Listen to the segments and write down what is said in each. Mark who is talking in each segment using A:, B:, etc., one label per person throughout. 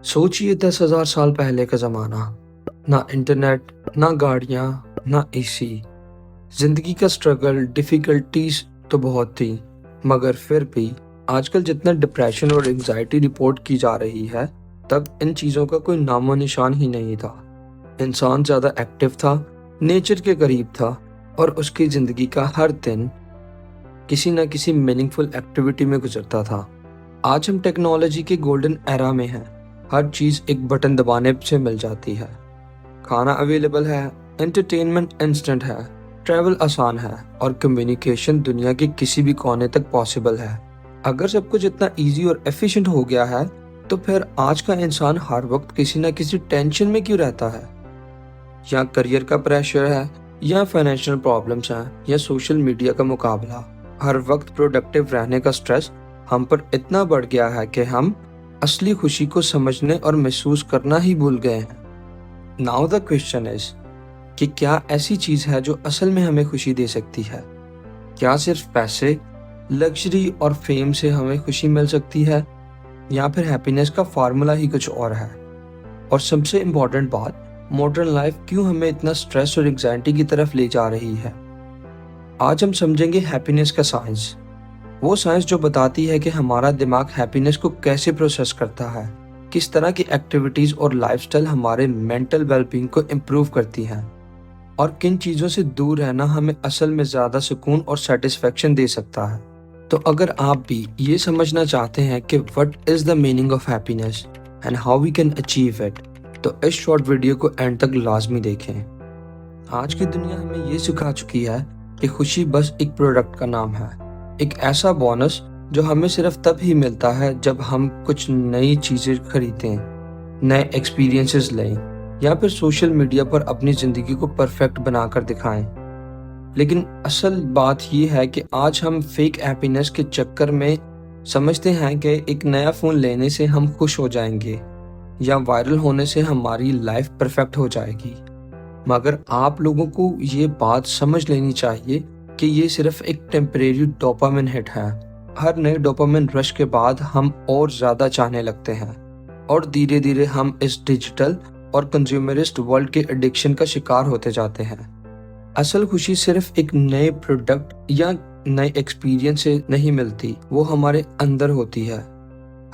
A: सोचिए 10,000 साल पहले का ज़माना। ना इंटरनेट, ना गाड़ियाँ, ना एसी। जिंदगी का स्ट्रगल, डिफिकल्टीज तो बहुत थी, मगर फिर भी आजकल जितना डिप्रेशन और एंजाइटी रिपोर्ट की जा रही है, तब इन चीज़ों का कोई नामो निशान ही नहीं था। इंसान ज़्यादा एक्टिव था, नेचर के करीब था, और उसकी ज़िंदगी का हर दिन किसी न किसी मीनिंगफुल एक्टिविटी में गुजरता था। आज हम टेक्नोलॉजी के गोल्डन एरा में हैं। हर चीज़ एक बटन दबाने से मिल जाती है। खाना अवेलेबल है, एंटरटेनमेंट इंस्टेंट है, ट्रैवल आसान है, और कम्युनिकेशन दुनिया के किसी भी कोने तक पॉसिबल है। अगर सब कुछ इतना इजी और एफिशिएंट हो गया है, तो फिर आज का इंसान हर वक्त किसी न किसी टेंशन में क्यों रहता है? या करियर का प्रेशर है, या फाइनेंशियल प्रॉब्लम्स हैं, या सोशल मीडिया का मुकाबला। हर वक्त प्रोडक्टिव रहने का स्ट्रेस हम पर इतना बढ़ गया है कि हम असली खुशी को समझने और महसूस करना ही भूल गए हैं। नाउ द क्वेश्चन इज कि क्या ऐसी चीज है जो असल में हमें खुशी दे सकती है? क्या सिर्फ पैसे, लग्जरी और फेम से हमें खुशी मिल सकती है, या फिर हैप्पीनेस का फार्मूला ही कुछ और है? और सबसे इम्पोर्टेंट बात, मॉडर्न लाइफ क्यों हमें इतना स्ट्रेस और एंजाइटी की तरफ ले जा रही है? आज हम समझेंगे हैप्पीनेस का साइंस, वो साइंस जो बताती है कि हमारा दिमाग हैप्पीनेस को कैसे प्रोसेस करता है, किस तरह की एक्टिविटीज और लाइफस्टाइल हमारे मेंटल वेलबींग को इम्प्रूव करती हैं, और किन चीज़ों से दूर रहना हमें असल में ज़्यादा सुकून और सेटिस्फेक्शन दे सकता है। तो अगर आप भी ये समझना चाहते हैं कि what is the meaning of happiness and how we can achieve it, तो इस शॉर्ट वीडियो को एंड तक लाजमी देखें। आज की दुनिया हमें ये सिखा चुकी है कि खुशी बस एक प्रोडक्ट का नाम है, एक ऐसा बोनस जो हमें सिर्फ तब ही मिलता है जब हम कुछ नई चीज़ें खरीदें, नए एक्सपीरियंसेस लें, या फिर सोशल मीडिया पर अपनी ज़िंदगी को परफेक्ट बनाकर दिखाएं। लेकिन असल बात ये है कि आज हम फेक हैप्पीनेस के चक्कर में समझते हैं कि एक नया फ़ोन लेने से हम खुश हो जाएंगे, या वायरल होने से हमारी लाइफ परफेक्ट हो जाएगी। मगर आप लोगों को ये बात समझ लेनी चाहिए कि ये सिर्फ एक टेम्परेरी डोपामिन हिट है। हर नए डोपामिन रश के बाद हम और ज़्यादा चाहने लगते हैं, और धीरे धीरे हम इस डिजिटल और कंज्यूमरिस्ट वर्ल्ड के एडिक्शन का शिकार होते जाते हैं। असल खुशी सिर्फ एक नए प्रोडक्ट या नए एक्सपीरियंस से नहीं मिलती, वो हमारे अंदर होती है।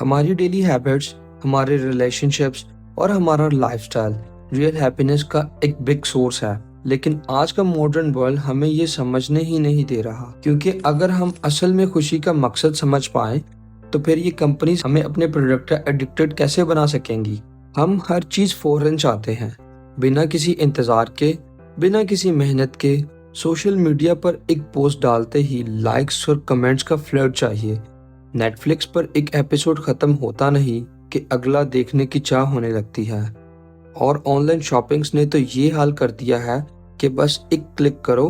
A: हमारी डेली हैबिट्स, हमारे रिलेशनशिप्स और हमारा लाइफस्टाइल रियल हैप्पीनेस का एक बिग सोर्स है। लेकिन आज का मॉडर्न वर्ल्ड हमें ये समझने ही नहीं दे रहा, क्योंकि अगर हम असल में खुशी का मकसद समझ पाए, तो फिर ये कंपनीज हमें अपने प्रोडक्ट का एडिक्टेड कैसे बना सकेंगी। हम हर चीज फौरन चाहते हैं, बिना किसी इंतजार के, बिना किसी मेहनत के। सोशल मीडिया पर एक पोस्ट डालते ही लाइक्स और कमेंट्स का फ्लड चाहिए। नेटफ्लिक्स पर एक एपिसोड खत्म होता नहीं कि अगला देखने की चाह होने लगती है। और ऑनलाइन शॉपिंग्स ने तो ये हाल कर दिया है कि बस एक क्लिक करो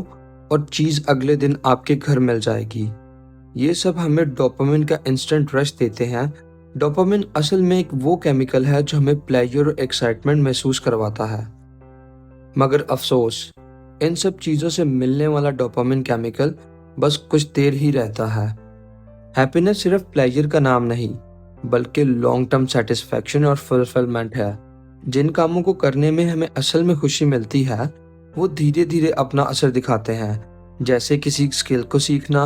A: और चीज़ अगले दिन आपके घर मिल जाएगी। ये सब हमें डोपामिन का इंस्टेंट रश देते हैं। डोपामिन असल में एक वो केमिकल है जो हमें प्लेजर और एक्साइटमेंट महसूस करवाता है। मगर अफसोस, इन सब चीज़ों से मिलने वाला डोपामिन केमिकल बस कुछ देर ही रहता है। हैप्पीनेस सिर्फ प्लेजर का नाम नहीं, बल्कि लॉन्ग टर्म सेटिस्फैक्शन और फुलफिलमेंट है। जिन कामों को करने में हमें असल में खुशी मिलती है, वो धीरे धीरे अपना असर दिखाते हैं, जैसे किसी स्किल को सीखना,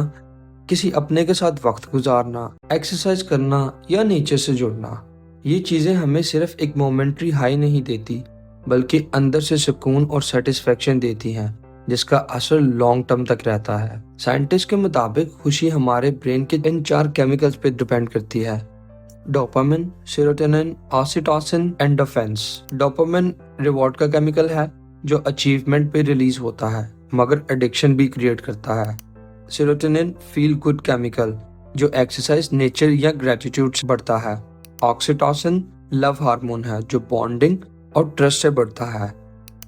A: किसी अपने के साथ वक्त गुजारना, एक्सरसाइज करना, या नेचर से जुड़ना। ये चीज़ें हमें सिर्फ एक मोमेंट्री हाई नहीं देती, बल्कि अंदर से सुकून और सेटिस्फैक्शन देती हैं, जिसका असर लॉन्ग टर्म तक रहता है। साइंटिस्ट के मुताबिक खुशी हमारे ब्रेन के इन 4 केमिकल्स पे डिपेंड करती है: dopamine, serotonin, oxytocin, endorphins. Dopamine reward का केमिकल है जो अचीवमेंट पे रिलीज होता है, मगर एडिक्शन भी क्रिएट करता है। सेरोटोनिन फील गुड केमिकल जो एक्सरसाइज, नेचर या ग्रेटिट्यूड से बढ़ता है। ऑक्सीटोसिन लव हार्मोन है जो बॉन्डिंग और ट्रस्ट से बढ़ता है।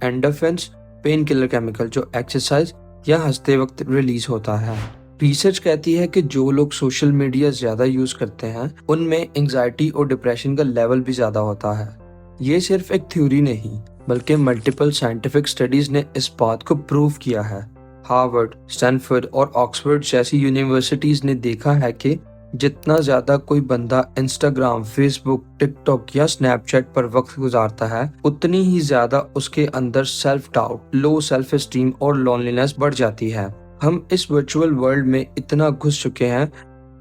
A: एंडोर्फिन्स पेन किलर केमिकल जो एक्सरसाइज या हंसते वक्त रिलीज होता है। रिसर्च कहती है कि जो लोग सोशल मीडिया ज्यादा यूज करते हैं, उनमें एंजाइटी और डिप्रेशन का लेवल भी ज्यादा होता है। ये सिर्फ एक थ्योरी नहीं, बल्कि मल्टीपल साइंटिफिक स्टडीज ने इस बात को प्रूव किया है। हार्वर्ड, स्टैनफोर्ड और ऑक्सफोर्ड जैसी यूनिवर्सिटीज ने देखा है कि जितना ज़्यादा कोई बंदा इंस्टाग्राम, फेसबुक, टिकटॉक या स्नैपचैट पर वक्त गुजारता है, उतनी ही ज़्यादा उसके अंदर self doubt, low self esteem और लोनलीनेस बढ़ जाती है। हम इस वर्चुअल वर्ल्ड में इतना घुस चुके हैं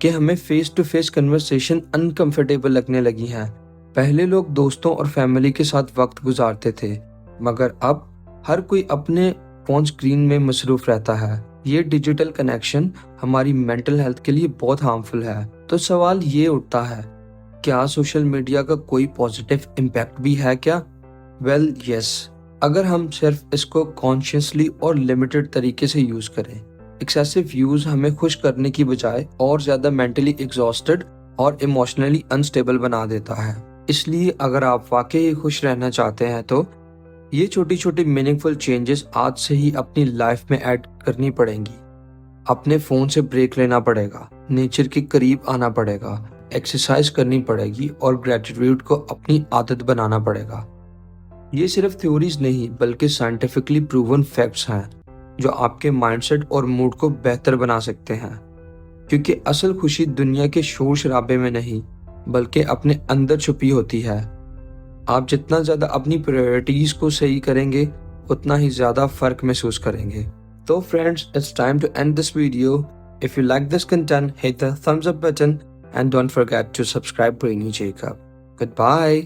A: कि हमें face to face conversation uncomfortable लगने लगी हैं। पहले लोग दोस्तों और फैमिली के साथ वक्त गुजारते थे, मगर अब हर कोई अपने फोन स्क्रीन में मसरूफ रहता है। ये डिजिटल कनेक्शन हमारी मेंटल हेल्थ के लिए बहुत हार्मफुल है। तो सवाल ये उठता है, क्या सोशल मीडिया का कोई पॉजिटिव इम्पैक्ट भी है क्या? वेल यस, अगर हम सिर्फ इसको कॉन्शियसली और लिमिटेड तरीके से यूज करें। एक्सेसिव यूज हमें खुश करने की बजाय और ज्यादा मेंटली एग्जॉस्टेड और इमोशनली अनस्टेबल बना देता है। इसलिए अगर आप वाकई खुश रहना चाहते हैं तो ये छोटी छोटी मीनिंगफुल चेंजेस आज से ही अपनी लाइफ में ऐड करनी पड़ेंगी। अपने फोन से ब्रेक लेना पड़ेगा, नेचर के करीब आना पड़ेगा, एक्सरसाइज करनी पड़ेगी और ग्रेटिट्यूड को अपनी आदत बनाना पड़ेगा। ये सिर्फ थ्योरीज नहीं बल्कि साइंटिफिकली प्रूवन फैक्ट्स हैं जो आपके माइंडसेट और मूड को बेहतर बना सकते हैं। क्योंकि असल खुशी दुनिया के शोर शराबे में नहीं बल्कि अपने अंदर छुपी होती है। आप जितना ज्यादा अपनी प्रायोरिटीज को सही करेंगे उतना ही ज्यादा फर्क महसूस करेंगे। तो friends, it's time to end this video. If you like this content, hit the thumbs up button and don't forget to subscribe Brainy Jacob. Goodbye.